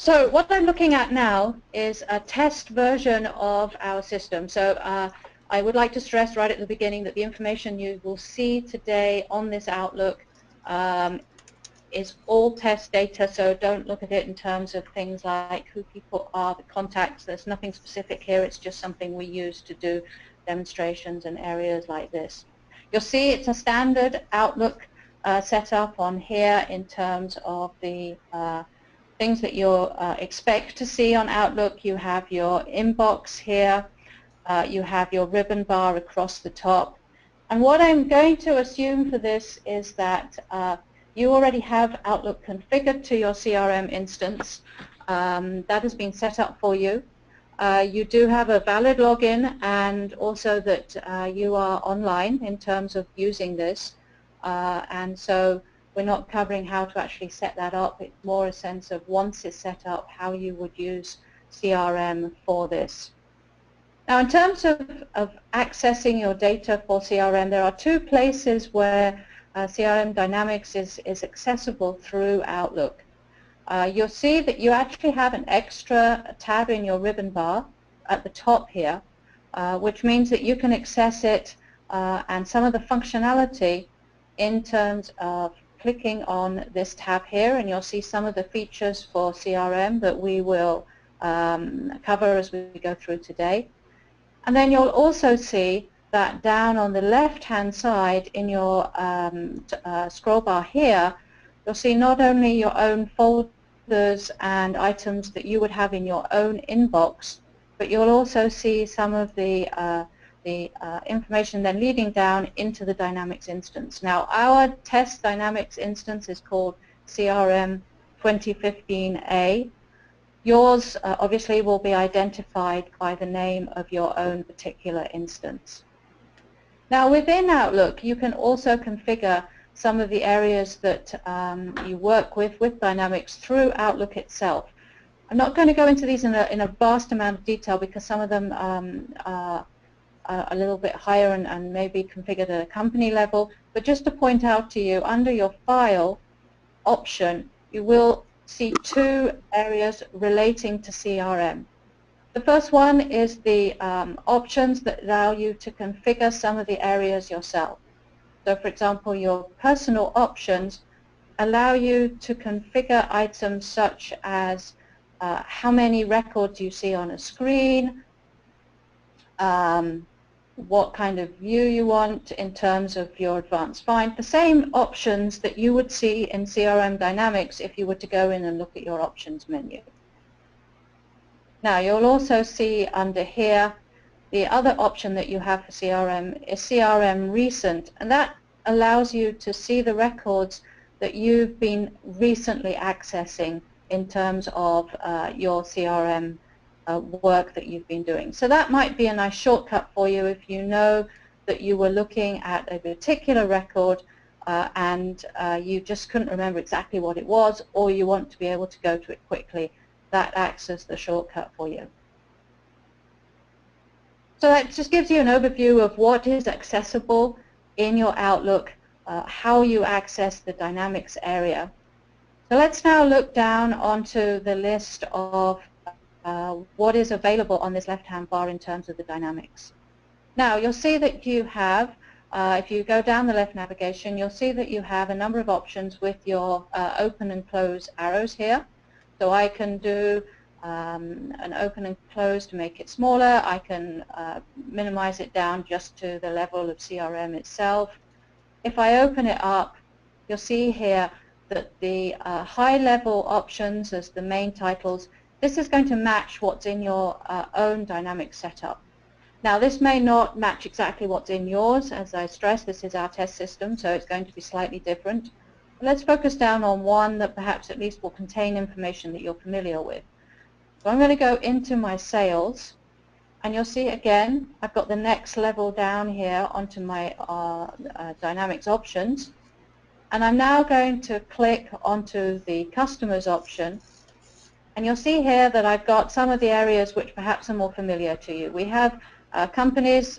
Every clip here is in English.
So what I'm looking at now is a test version of our system. So I would like to stress right at the beginning that the information you will see today on this Outlook is all test data, so don't look at it in terms of things like who people are, the contacts. There's nothing specific here. It's just something we use to do demonstrations in areas like this. You'll see it's a standard Outlook setup on here in terms of the things that you'll expect to see on Outlook. You have your inbox here. You have your ribbon bar across the top. And what I'm going to assume for this is that you already have Outlook configured to your CRM instance. That has been set up for you. You do have a valid login, and also that you are online in terms of using this. And so we're not covering how to actually set that up. It's more a sense of once it's set up, how you would use CRM for this. Now, in terms of accessing your data for CRM, there are two places where CRM Dynamics is accessible through Outlook. You'll see that you actually have an extra tab in your ribbon bar at the top here, which means that you can access it and some of the functionality in terms of clicking on this tab here, and you'll see some of the features for CRM that we will cover as we go through today. And then you'll also see that down on the left-hand side in your scroll bar here, you'll see not only your own folders and items that you would have in your own inbox, but you'll also see some of the information then leading down into the Dynamics instance. Now, our test Dynamics instance is called CRM 2015A. Yours obviously will be identified by the name of your own particular instance. Now, within Outlook, you can also configure some of the areas that you work with Dynamics through Outlook itself. I'm not going to go into these in a vast amount of detail because some of them are a little bit higher and maybe configured at a company level, but just to point out to you, under your File option, you will see two areas relating to CRM. The first one is the options that allow you to configure some of the areas yourself. So, for example, your personal options allow you to configure items such as how many records you see on a screen, what kind of view you want in terms of your advanced find, the same options that you would see in CRM Dynamics if you were to go in and look at your options menu. Now, you'll also see under here the other option that you have for CRM is CRM Recent, and that allows you to see the records that you've been recently accessing in terms of your CRM work that you've been doing. So that might be a nice shortcut for you if you know that you were looking at a particular record and you just couldn't remember exactly what it was, or you want to be able to go to it quickly. That acts as the shortcut for you. So that just gives you an overview of what is accessible in your Outlook, how you access the Dynamics area. So let's now look down onto the list of what is available on this left-hand bar in terms of the Dynamics. Now, you'll see that you have, if you go down the left navigation, you'll see that you have a number of options with your open and close arrows here. So I can do an open and close to make it smaller. I can minimize it down just to the level of CRM itself. If I open it up, you'll see here that the high-level options as the main titles, this is going to match what's in your own Dynamics setup. Now, this may not match exactly what's in yours. As I stressed, this is our test system, so it's going to be slightly different. But let's focus down on one that perhaps at least will contain information that you're familiar with. So I'm going to go into my sales, and you'll see again, I've got the next level down here onto my Dynamics options. And I'm now going to click onto the customers option. And you'll see here that I've got some of the areas which perhaps are more familiar to you. We have companies,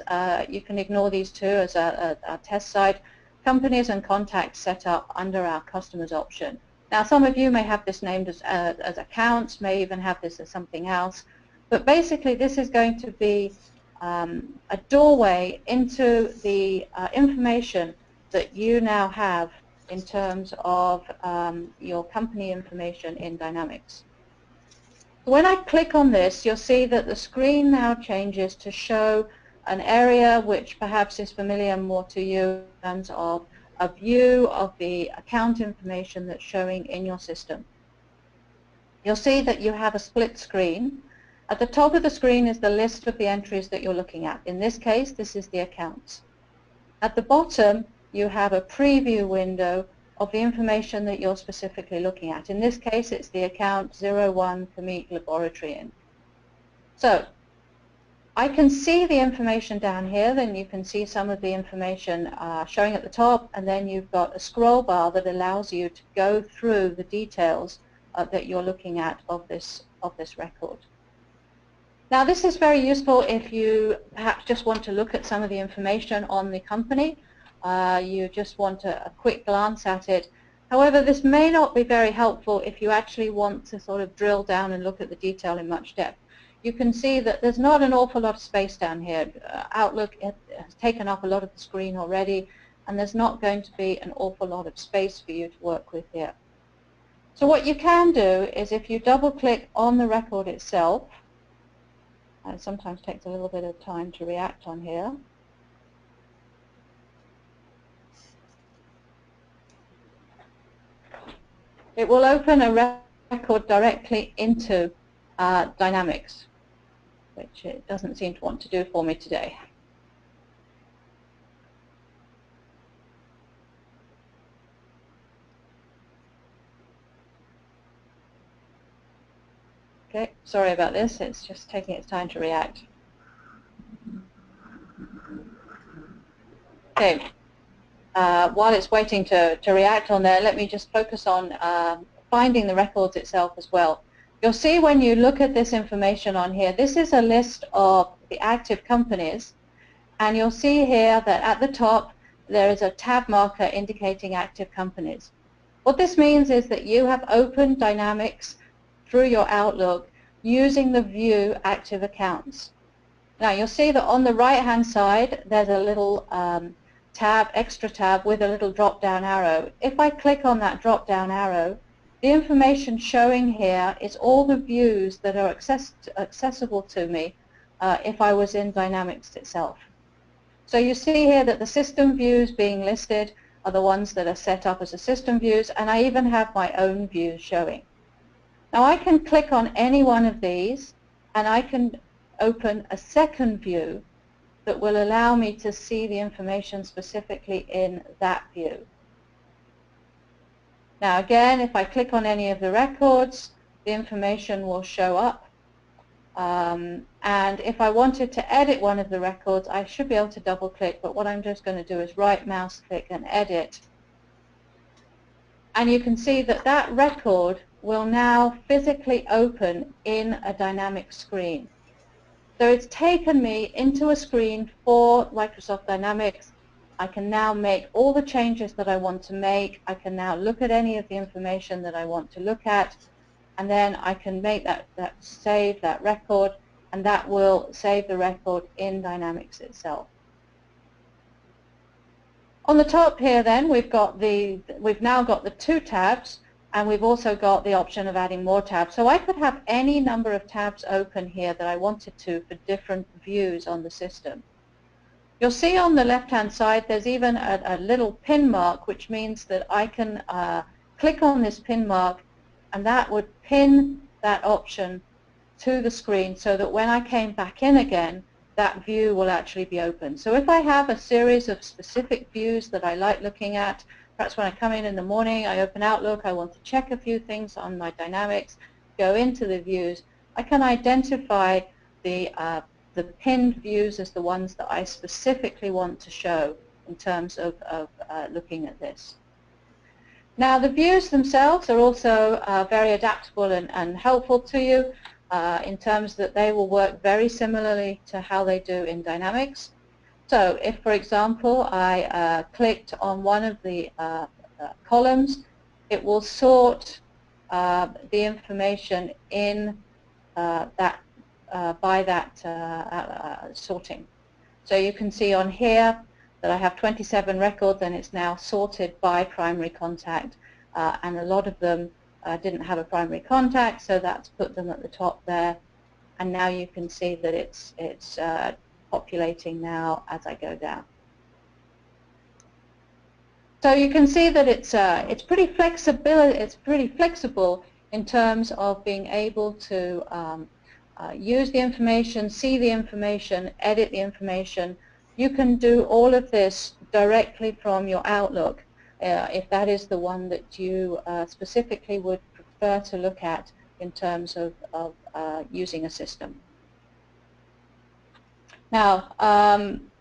you can ignore these two as a test site, companies and contacts set up under our customers option. Now, some of you may have this named as accounts, may even have this as something else, but basically this is going to be a doorway into the information that you now have in terms of your company information in Dynamics. When I click on this, you'll see that the screen now changes to show an area which perhaps is familiar more to you in terms of a view of the account information that's showing in your system. You'll see that you have a split screen. At the top of the screen is the list of the entries that you're looking at. In this case, this is the accounts. At the bottom, you have a preview window of the information that you're specifically looking at. In this case, it's the account 01 for Meat Laboratory Inc. So I can see the information down here, then you can see some of the information showing at the top, and then you've got a scroll bar that allows you to go through the details that you're looking at of this record. Now, this is very useful if you perhaps just want to look at some of the information on the company. You just want a quick glance at it. However, this may not be very helpful if you actually want to sort of drill down and look at the detail in much depth. You can see that there's not an awful lot of space down here. Outlook has taken up a lot of the screen already, and there's not going to be an awful lot of space for you to work with here. So what you can do is if you double-click on the record itself, it sometimes takes a little bit of time to react on here. It will open a record directly into Dynamics, which it doesn't seem to want to do for me today. Okay, sorry about this, it's just taking its time to react. Okay, while it's waiting to react on there, let me just focus on finding the records itself as well. You'll see when you look at this information on here, this is a list of the active companies, and you'll see here that at the top there is a tab marker indicating active companies. What this means is that you have opened Dynamics through your Outlook using the view active accounts. Now you'll see that on the right hand side there's a little extra tab with a little drop down arrow. If I click on that drop down arrow, the information showing here is all the views that are accessible to me if I was in Dynamics itself. So you see here that the system views being listed are the ones that are set up as a system views, and I even have my own views showing. Now I can click on any one of these and I can open a second view that will allow me to see the information specifically in that view. Now again, if I click on any of the records, the information will show up. And if I wanted to edit one of the records, I should be able to double click, but what I'm just going to do is right mouse click and edit. And you can see that that record will now physically open in a dynamic screen. So it's taken me into a screen for Microsoft Dynamics. I can now make all the changes that I want to make. I can now look at any of the information that I want to look at, and then I can make save that record, and that will save the record in Dynamics itself. On the top here then we've now got the two tabs, and we've also got the option of adding more tabs. So I could have any number of tabs open here that I wanted to for different views on the system. You'll see on the left hand side there's even a little pin mark, which means that I can click on this pin mark, and that would pin that option to the screen so that when I came back in again, that view will actually be open. So if I have a series of specific views that I like looking at, perhaps when I come in the morning, I open Outlook, I want to check a few things on my Dynamics, go into the views, I can identify the pinned views as the ones that I specifically want to show in terms of looking at this. Now the views themselves are also very adaptable and helpful to you in terms that they will work very similarly to how they do in Dynamics. So if, for example, I clicked on one of the columns it will sort the information in that by that sorting. So you can see on here that I have 27 records, and it's now sorted by primary contact, and a lot of them didn't have a primary contact, so that's put them at the top there. And now you can see that it's populating now as I go down. So you can see that it's pretty flexible. It's pretty flexible in terms of being able to use the information, see the information, edit the information. You can do all of this directly from your Outlook if that is the one that you specifically would prefer to look at in terms of using a system. Now,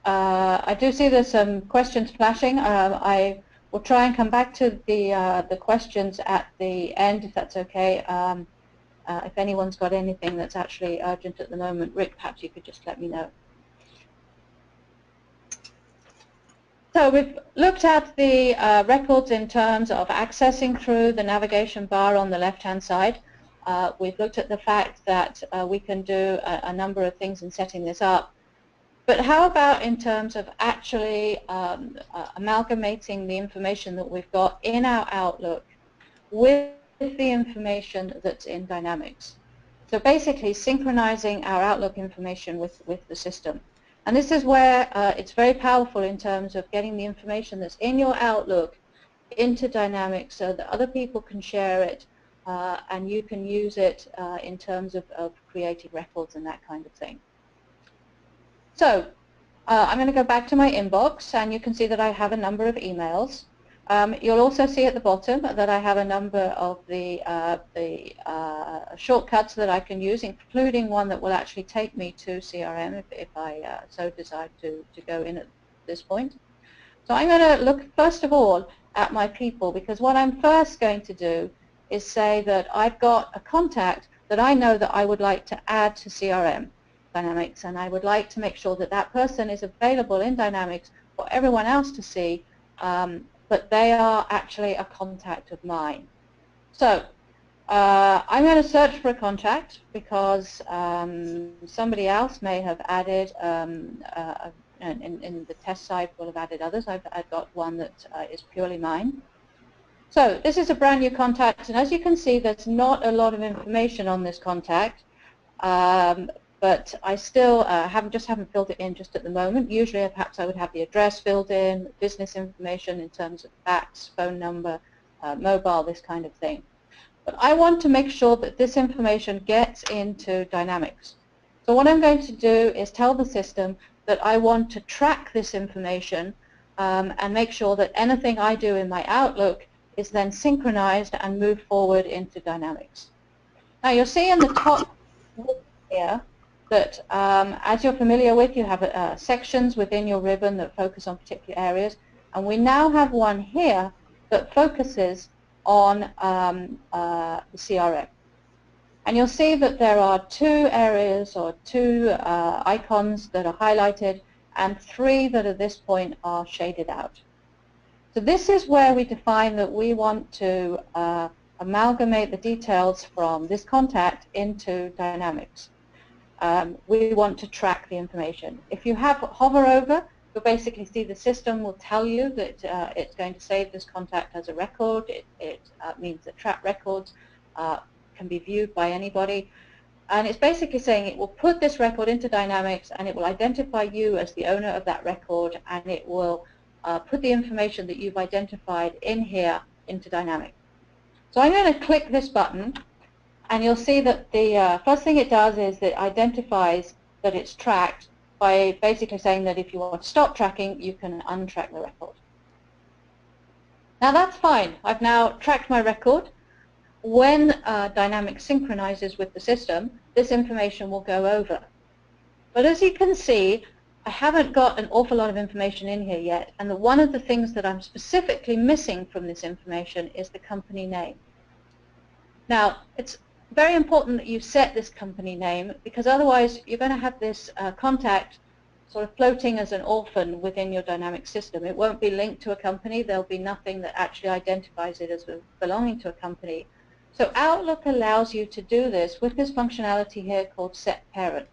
I do see there's some questions flashing. I will try and come back to the questions at the end, if that's okay. If anyone's got anything that's actually urgent at the moment, Rick, perhaps you could just let me know. So we've looked at the records in terms of accessing through the navigation bar on the left-hand side. We've looked at the fact that we can do a number of things in setting this up. But how about in terms of actually amalgamating the information that we've got in our Outlook with the information that's in Dynamics? So basically synchronizing our Outlook information with the system. And this is where it's very powerful in terms of getting the information that's in your Outlook into Dynamics so that other people can share it and you can use it in terms of creating records and that kind of thing. So I'm going to go back to my inbox, and you can see that I have a number of emails. You'll also see at the bottom that I have a number of the shortcuts that I can use, including one that will actually take me to CRM if I so decide to go in at this point. So I'm going to look first of all at my people, because what I'm first going to do is say that I've got a contact that I know that I would like to add to CRM Dynamics, and I would like to make sure that that person is available in Dynamics for everyone else to see, but they are actually a contact of mine. So I'm going to search for a contact because somebody else may have added, in the test side will have added others. I've got one that is purely mine. So this is a brand new contact, and as you can see, there's not a lot of information on this contact. But I still haven't filled it in just at the moment. Usually perhaps I would have the address filled in, business information in terms of fax, phone number, mobile, this kind of thing. But I want to make sure that this information gets into Dynamics. So what I'm going to do is tell the system that I want to track this information and make sure that anything I do in my Outlook is then synchronized and moved forward into Dynamics. Now you'll see in the top here that as you're familiar with, you have sections within your ribbon that focus on particular areas, and we now have one here that focuses on the CRM. And you'll see that there are two areas or two icons that are highlighted and three that at this point are shaded out. So this is where we define that we want to amalgamate the details from this contact into Dynamics. We want to track the information. If you hover over, you'll basically see the system will tell you that it's going to save this contact as a record. It means that track records can be viewed by anybody. And it's basically saying it will put this record into Dynamics and it will identify you as the owner of that record, and it will put the information that you've identified in here into Dynamics. So I'm going to click this button, and you'll see that the first thing it does is it identifies that it's tracked by basically saying that if you want to stop tracking, you can untrack the record. Now that's fine. I've now tracked my record. When Dynamics synchronizes with the system, this information will go over. But as you can see, I haven't got an awful lot of information in here yet, and one of the things that I'm specifically missing from this information is the company name. Now, it's very important that you set this company name, because otherwise you're going to have this contact sort of floating as an orphan within your dynamic system. It won't be linked to a company. There'll be nothing that actually identifies it as belonging to a company. So Outlook allows you to do this with this functionality here called Set Parent.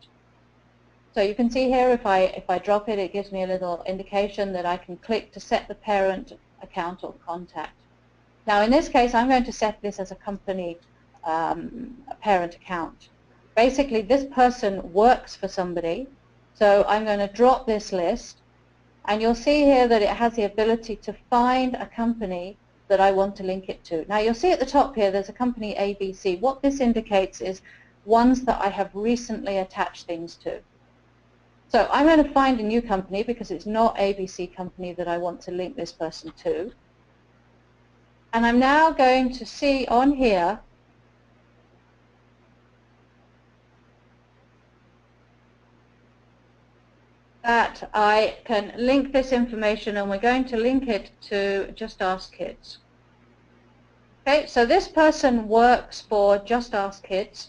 So you can see here, if I drop it, it gives me a little indication that I can click to set the parent account or contact. Now in this case, I'm going to set this as a company parent account. Basically, this person works for somebody, so I'm going to drop this list, and you'll see here that it has the ability to find a company that I want to link it to. Now you'll see at the top here there's a company ABC. What this indicates is ones that I have recently attached things to. So I'm going to find a new company because it's not ABC company that I want to link this person to. And I'm now going to see on here that I can link this information, and we're going to link it to Just Ask Kids. Okay, so this person works for Just Ask Kids,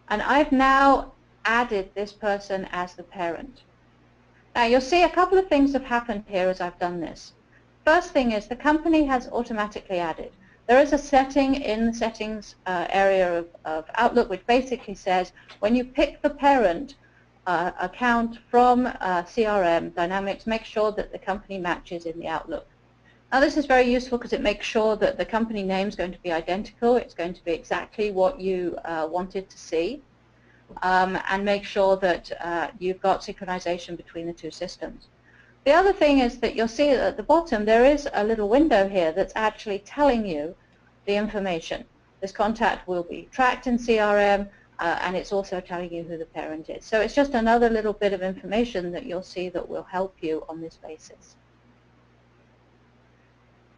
and I've now added this person as the parent. Now you'll see a couple of things have happened here as I've done this. First thing is the company has automatically added. There is a setting in the settings area of Outlook which basically says when you pick the parent account from CRM Dynamics, make sure that the company matches in the Outlook. Now this is very useful because it makes sure that the company name is going to be identical. It's going to be exactly what you wanted to see, and make sure that you've got synchronization between the two systems. The other thing is that you'll see that at the bottom there is a little window here that's actually telling you the information. This contact will be tracked in CRM, and it's also telling you who the parent is. So it's just another little bit of information that you'll see that will help you on this basis.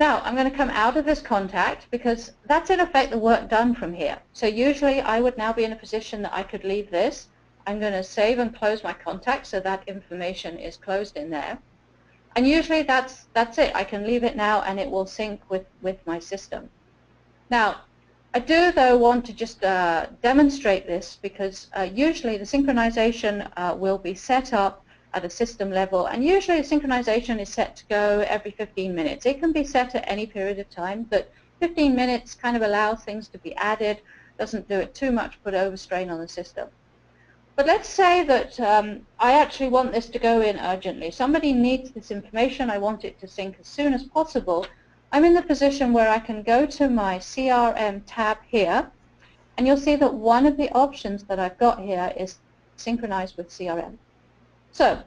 Now I'm going to come out of this contact because that's in effect the work done from here. So usually I would now be in a position that I could leave this. I'm going to save and close my contact so that information is closed in there. And usually that's it. I can leave it now and it will sync with my system. Now I do though want to just demonstrate this because usually the synchronization will be set up at a system level, and usually the synchronization is set to go every 15 minutes. It can be set at any period of time, but 15 minutes kind of allows things to be added, doesn't do it too much, put overstrain on the system. But let's say that I actually want this to go in urgently. Somebody needs this information, I want it to sync as soon as possible. I'm in the position where I can go to my CRM tab here, and you'll see that one of the options that I've got here is synchronize with CRM. So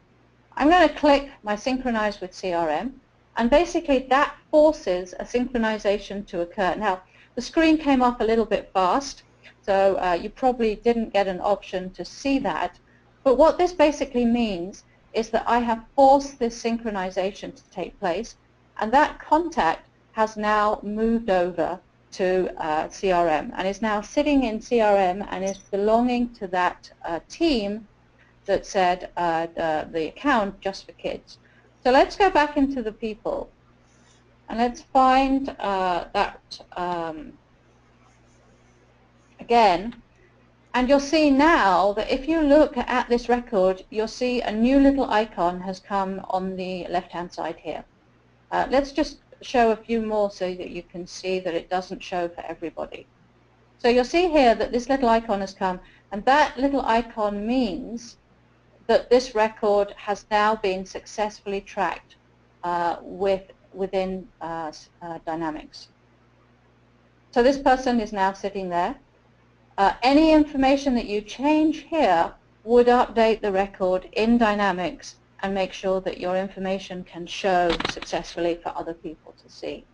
I'm going to click my synchronize with CRM, and basically that forces a synchronization to occur. Now the screen came up a little bit fast, so you probably didn't get an option to see that, but what this basically means is that I have forced this synchronization to take place, and that contact has now moved over to CRM and is now sitting in CRM and is belonging to that team that said the account Just for Kids. So let's go back into the people and let's find that again, and you'll see now that if you look at this record, you'll see a new little icon has come on the left hand side here. Let's just show a few more so that you can see that it doesn't show for everybody. So you'll see here that this little icon has come, and that little icon means that this record has now been successfully tracked within Dynamics. So this person is now sitting there. Any information that you change here would update the record in Dynamics and make sure that your information can show successfully for other people to see.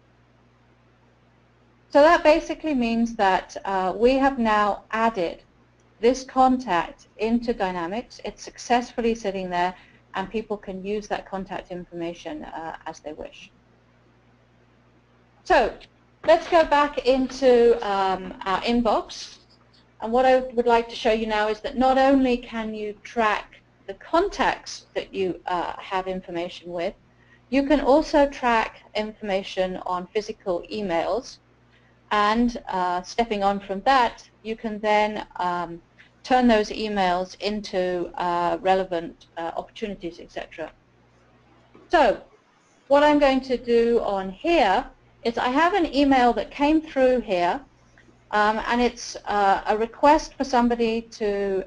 So that basically means that we have now added this contact into Dynamics. It's successfully sitting there, and people can use that contact information as they wish. So let's go back into our inbox, and what I would like to show you now is that not only can you track the contacts that you have information with, you can also track information on physical emails. And stepping on from that, you can then turn those emails into relevant opportunities, etc. So what I'm going to do on here is I have an email that came through here, and it's a request for somebody to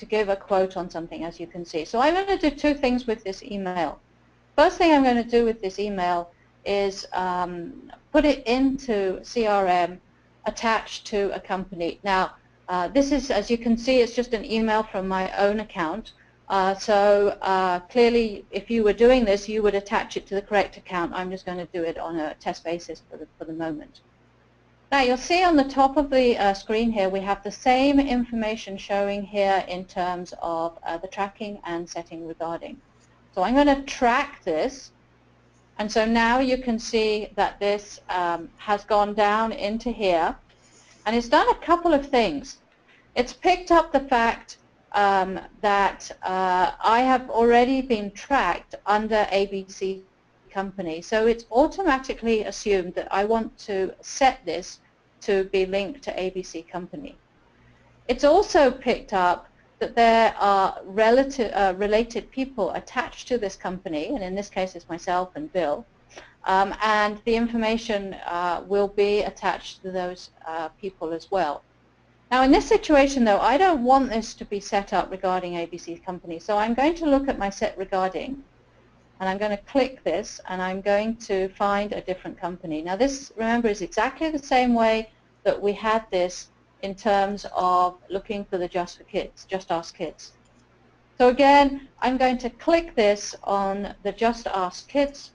give a quote on something, as you can see. So I'm going to do two things with this email. First thing I'm going to do with this email is put it into CRM attached to a company. Now, this is, as you can see, it's just an email from my own account. Clearly, if you were doing this, you would attach it to the correct account. I'm just going to do it on a test basis for the moment. Now, you'll see on the top of the screen here, we have the same information showing here in terms of the tracking and setting regarding. So I'm going to track this, and so now you can see that this has gone down into here, and it's done a couple of things. It's picked up the fact that I have already been tracked under ABC company, so it's automatically assumed that I want to set this to be linked to ABC company. It's also picked up that there are related people attached to this company, and in this case it's myself and Bill, and the information will be attached to those people as well. Now, in this situation, though, I don't want this to be set up regarding ABC company, so I'm going to look at my set regarding, and I'm going to click this, and I'm going to find a different company. Now, this, remember, is exactly the same way that we had this in terms of looking for the Just Ask Kids. So again, I'm going to click this on the Just Ask Kids,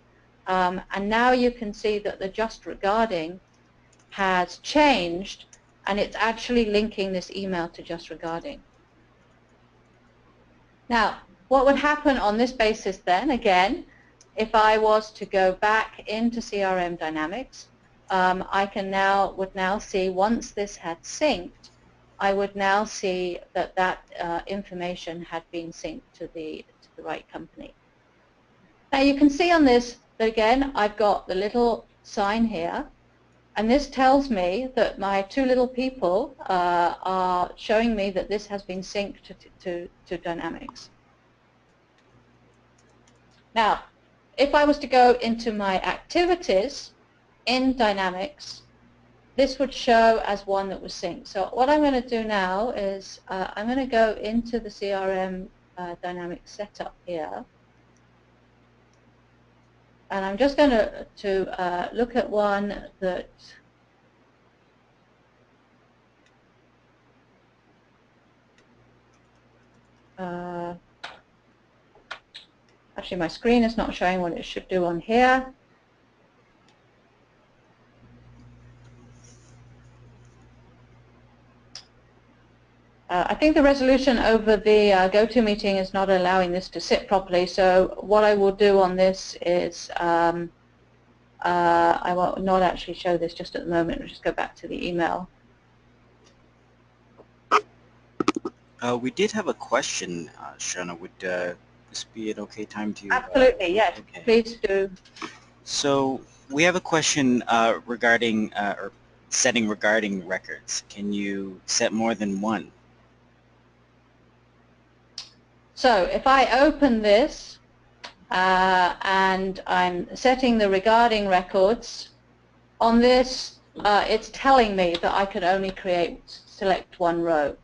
and now you can see that the Just Regarding has changed, and it's actually linking this email to Just Regarding. Now, what would happen on this basis then, again, if I was to go back into CRM Dynamics, I would now see, once this had synced, I would now see that that information had been synced to the right company. Now you can see on this that, again, I've got the little sign here, and this tells me that my two little people are showing me that this has been synced to Dynamics. Now, if I was to go into my activities in Dynamics, this would show as one that was synced. So what I'm going to do now is I'm going to go into the CRM Dynamics setup here, and I'm just going to look at one that actually my screen is not showing what it should do on here. I think the resolution over the GoToMeeting is not allowing this to sit properly, so what I will do on this is I will not actually show this just at the moment. We'll just go back to the email. We did have a question, Shona. Would this be an okay time to? Absolutely, yes. Okay. Please do. So we have a question regarding or setting regarding records. Can you set more than one? So if I open this and I'm setting the regarding records, on this it's telling me that I can only select one row.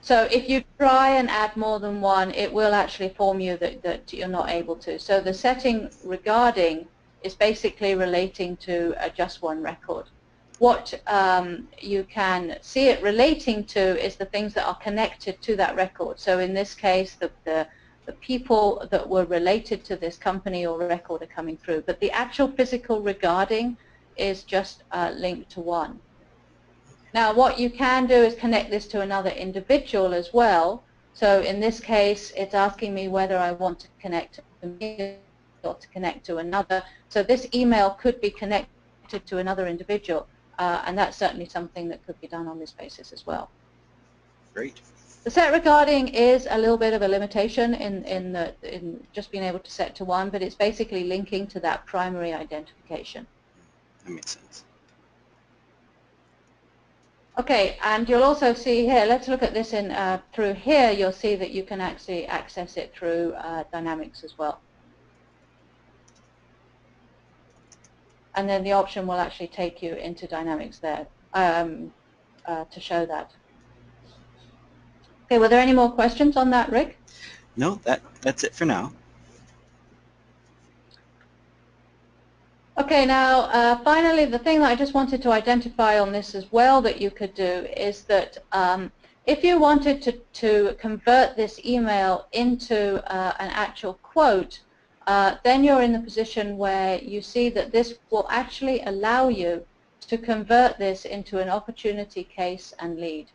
So if you try and add more than one, it will actually inform you that you're not able to. So the setting regarding is basically relating to just one record. What you can see it relating to is the things that are connected to that record. So in this case, the people that were related to this company or record are coming through. But the actual physical regarding is just linked to one. Now, what you can do is connect this to another individual as well. So in this case, it's asking me whether I want to connect to me or to connect to another. So this email could be connected to another individual, and that's certainly something that could be done on this basis as well. Great. The set regarding is a little bit of a limitation in just being able to set to one, but it's basically linking to that primary identification. That makes sense. Okay, and you'll also see here, let's look at this in through here, you'll see that you can actually access it through Dynamics as well. And then the option will actually take you into Dynamics there to show that. Okay, were there any more questions on that, Rick? No, that's it for now. Okay, now finally the thing that I just wanted to identify on this as well that you could do is that if you wanted to convert this email into an actual quote, then you're in the position where you see that this will actually allow you to convert this into an opportunity case and lead.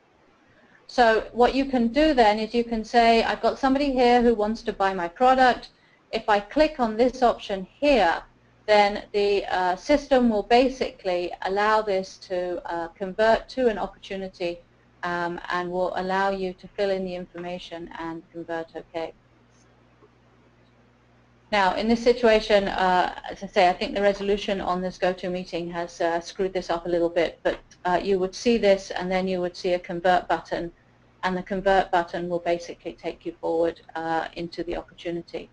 So what you can do then is you can say, I've got somebody here who wants to buy my product. If I click on this option here, then the system will basically allow this to convert to an opportunity and will allow you to fill in the information and convert OK. Now, in this situation, as I say, I think the resolution on this GoToMeeting has screwed this up a little bit, but you would see this and then you would see a convert button, and the convert button will basically take you forward into the opportunity.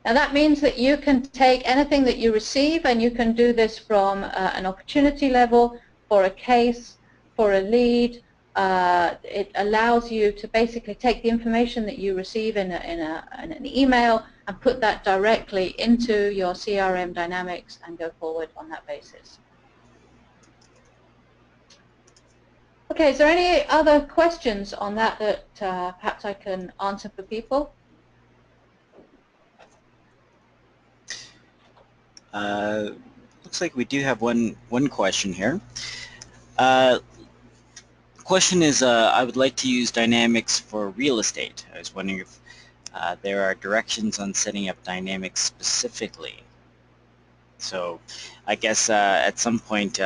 Now that means that you can take anything that you receive and you can do this from an opportunity level, for a case, for a lead. It allows you to basically take the information that you receive in an email and put that directly into your CRM Dynamics and go forward on that basis. Okay, is there any other questions on that that perhaps I can answer for people? Looks like we do have one question here. Question is, I would like to use Dynamics for real estate. I was wondering if there are directions on setting up Dynamics specifically. So I guess at some point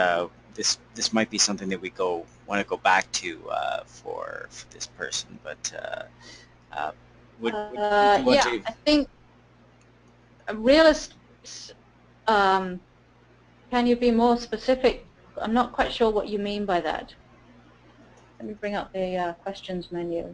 this might be something that we want to go back to for this person. But would you want yeah, to? I think real estate. Can you be more specific? I'm not quite sure what you mean by that. Let me bring up the questions menu.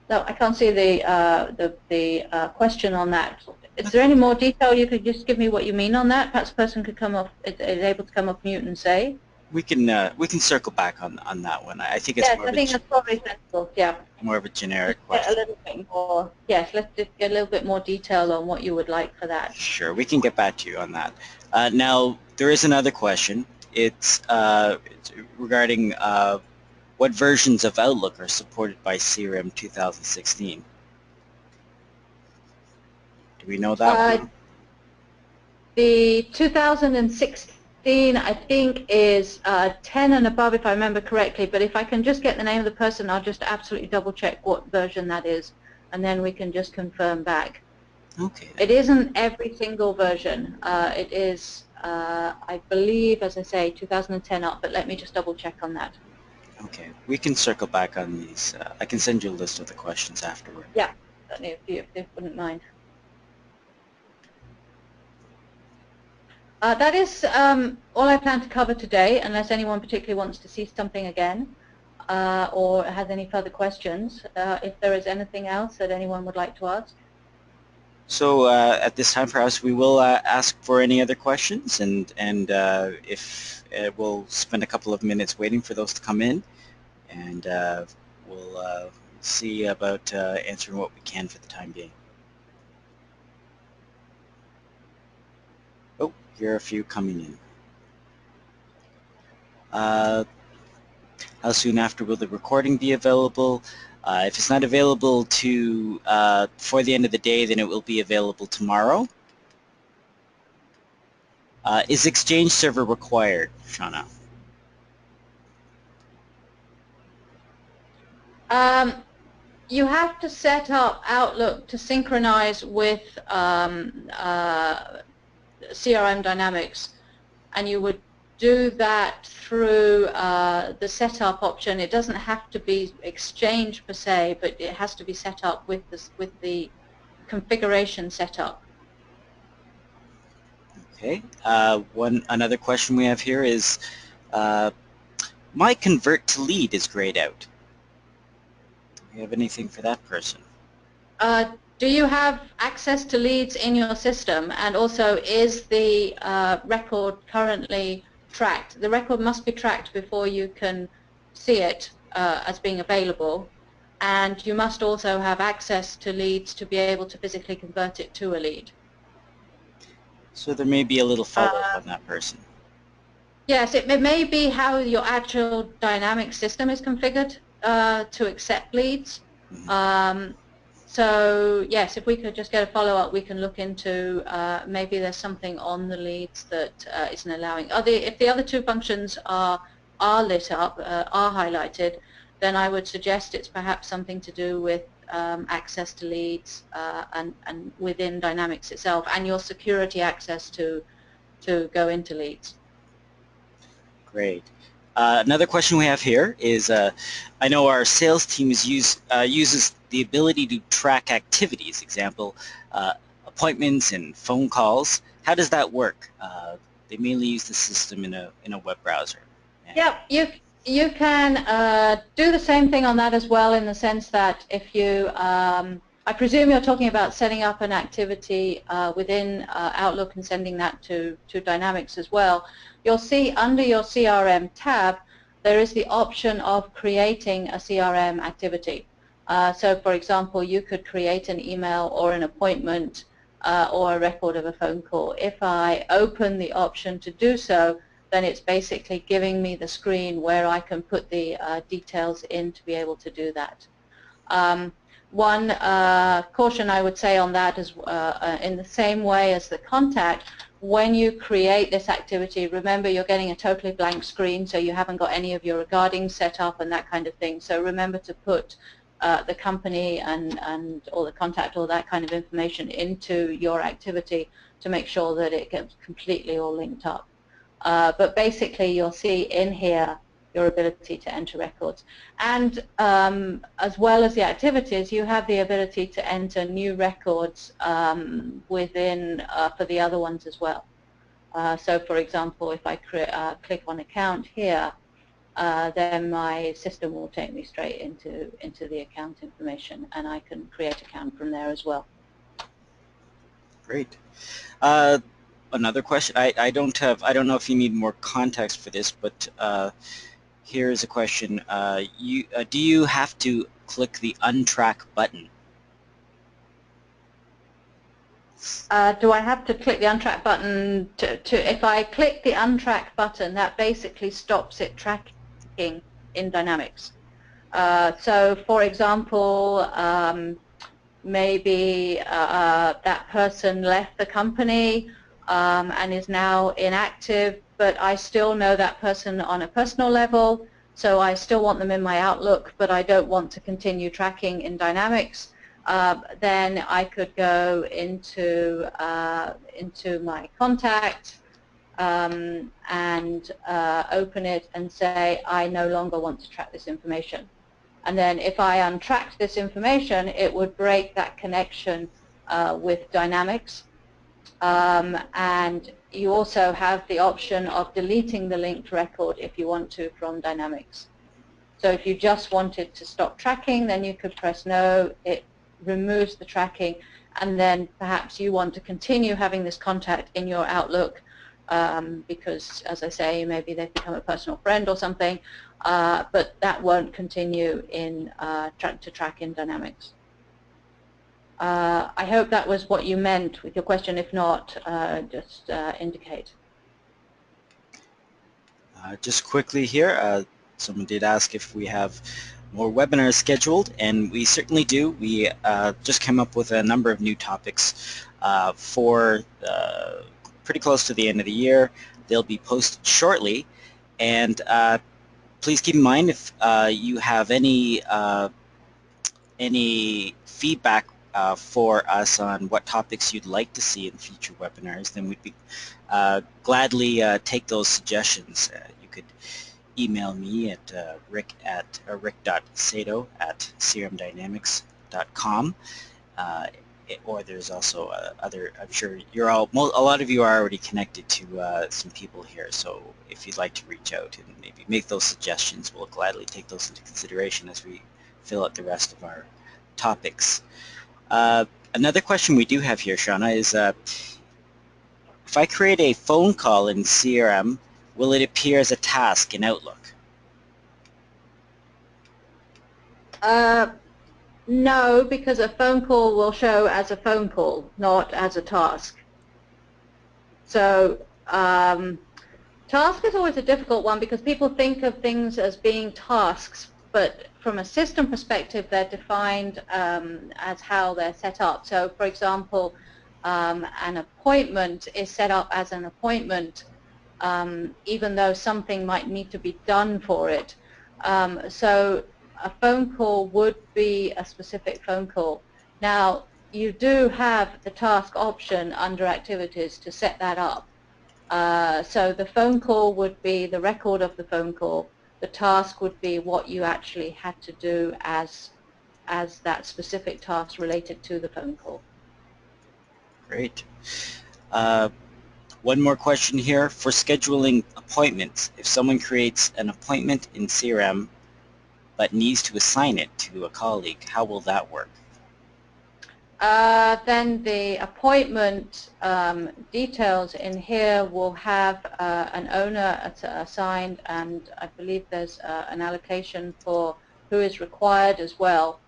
No, I can't see the question on that. Is there any more detail you could just give me what you mean on that? Perhaps a person could come off, is able to come off mute and say. We can circle back on that one. I think it's Yes, more I of think that's probably sensible. Yeah. more of a generic Just get a question. little bit more. Yes, let's just get a little bit more detail on what you would like for that. Sure, we can get back to you on that. Now there is another question. It's regarding what versions of Outlook are supported by CRM 2016. Do we know that one? The 2016, I think, is 10 and above, if I remember correctly. But if I can just get the name of the person, I'll just absolutely double check what version that is, and then we can just confirm back. Okay. It isn't every single version. It is, I believe, as I say, 2010 up. But let me just double check on that. Okay, we can circle back on these. I can send you a list of the questions afterward. Yeah, certainly, if you wouldn't mind. That is all I plan to cover today, unless anyone particularly wants to see something again or has any further questions. If there is anything else that anyone would like to ask. So at this time, perhaps we will ask for any other questions, and if we'll spend a couple of minutes waiting for those to come in, and we'll see about answering what we can for the time being. Oh, here are a few coming in. How soon after will the recording be available? If it's not available before the end of the day, then it will be available tomorrow. Is Exchange Server required, Shona? You have to set up Outlook to synchronize with CRM Dynamics, and you would do that through the setup option. It doesn't have to be exchanged per se, but it has to be set up with the configuration setup. Okay. Another question we have here is, my convert to lead is grayed out. Do you have anything for that person? Do you have access to leads in your system? And also, is the record currently tracked? The record must be tracked before you can see it as being available. And you must also have access to leads to be able to physically convert it to a lead. So there may be a little follow-up on that person. Yes, it may be how your actual dynamic system is configured to accept leads. Mm-hmm. So yes, if we could just get a follow-up, we can look into maybe there's something on the leads that isn't allowing. If the other two functions are lit up, are highlighted, then I would suggest it's perhaps something to do with access to leads and within Dynamics itself, and your security access to go into leads. Great. Another question we have here is, I know our sales team uses the ability to track activities, example, appointments and phone calls. How does that work? They mainly use the system in a web browser. Yep, you can do the same thing on that as well, in the sense that if you, I presume you're talking about setting up an activity within Outlook and sending that to Dynamics as well. You'll see under your CRM tab, there is the option of creating a CRM activity. So for example, you could create an email or an appointment or a record of a phone call. If I open the option to do so, then it's basically giving me the screen where I can put the details in to be able to do that. One caution I would say on that is in the same way as the contact, when you create this activity, remember you're getting a totally blank screen, so you haven't got any of your regarding set up and that kind of thing. So remember to put the company and or the contact, all that kind of information into your activity to make sure that it gets completely all linked up. But basically, you'll see in here your ability to enter records. And as well as the activities, you have the ability to enter new records within for the other ones as well. So for example, if I click on account here, then my system will take me straight into the account information, and I can create account from there as well. Great. Another question. I don't know if you need more context for this, but here's a question. Do you have to click the untrack button? Do I have to click the untrack button if I click the untrack button, that basically stops it tracking in Dynamics. So for example, maybe that person left the company and is now inactive, but I still know that person on a personal level, so I still want them in my Outlook, but I don't want to continue tracking in Dynamics. Then I could go into my contact and open it and say, I no longer want to track this information. And then if I untracked this information, it would break that connection with Dynamics. And you also have the option of deleting the linked record if you want to from Dynamics. So if you just wanted to stop tracking, then you could press no, it removes the tracking, and then perhaps you want to continue having this contact in your Outlook because, as I say, maybe they've become a personal friend or something, but that won't continue in to track in Dynamics. I hope that was what you meant with your question. If not, just indicate. Just quickly here, someone did ask if we have more webinars scheduled, and we certainly do. We just came up with a number of new topics for pretty close to the end of the year. They'll be posted shortly, and please keep in mind if you have any feedback for us on what topics you'd like to see in future webinars, then we'd be gladly take those suggestions. You could email me at rick.sato@crmdynamics.com. Or there's also other, I'm sure a lot of you are already connected to some people here, so if you'd like to reach out and maybe make those suggestions, we'll gladly take those into consideration as we fill out the rest of our topics. Another question we do have here, Shona, is if I create a phone call in CRM, will it appear as a task in Outlook? No, because a phone call will show as a phone call, not as a task. So task is always a difficult one because people think of things as being tasks, but from a system perspective, they're defined as how they're set up. So, for example, an appointment is set up as an appointment, even though something might need to be done for it. So a phone call would be a specific phone call. Now, you do have the task option under activities to set that up. So the phone call would be the record of the phone call. The task would be what you actually had to do as that specific task related to the phone call. Great. One more question here. For scheduling appointments, if someone creates an appointment in CRM but needs to assign it to a colleague, how will that work? Then the appointment details in here will have an owner assigned, and I believe there's an allocation for who is required as well.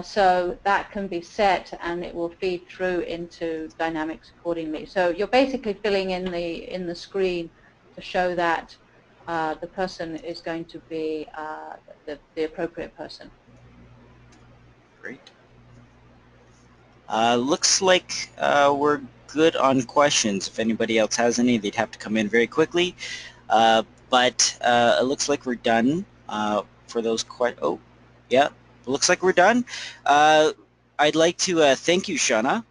So that can be set, and it will feed through into Dynamics accordingly. So you're basically filling in the screen to show that the person is going to be the appropriate person. Great. Looks like we're good on questions. If anybody else has any, they'd have to come in very quickly. But it looks like we're done for those questions. Oh, yeah, it looks like we're done. I'd like to thank you, Shona,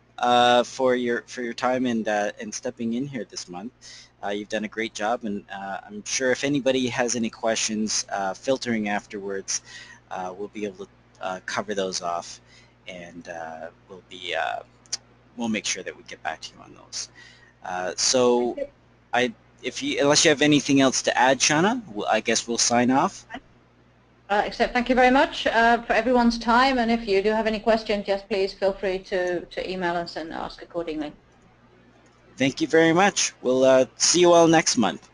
for your time and stepping in here this month. You've done a great job, and I'm sure if anybody has any questions, filtering afterwards, we'll be able to cover those off, and we'll make sure that we get back to you on those. So, unless you have anything else to add, Shona, I guess we'll sign off. Except thank you very much for everyone's time, and if you do have any questions, just please feel free to email us and ask accordingly. Thank you very much. We'll see you all next month.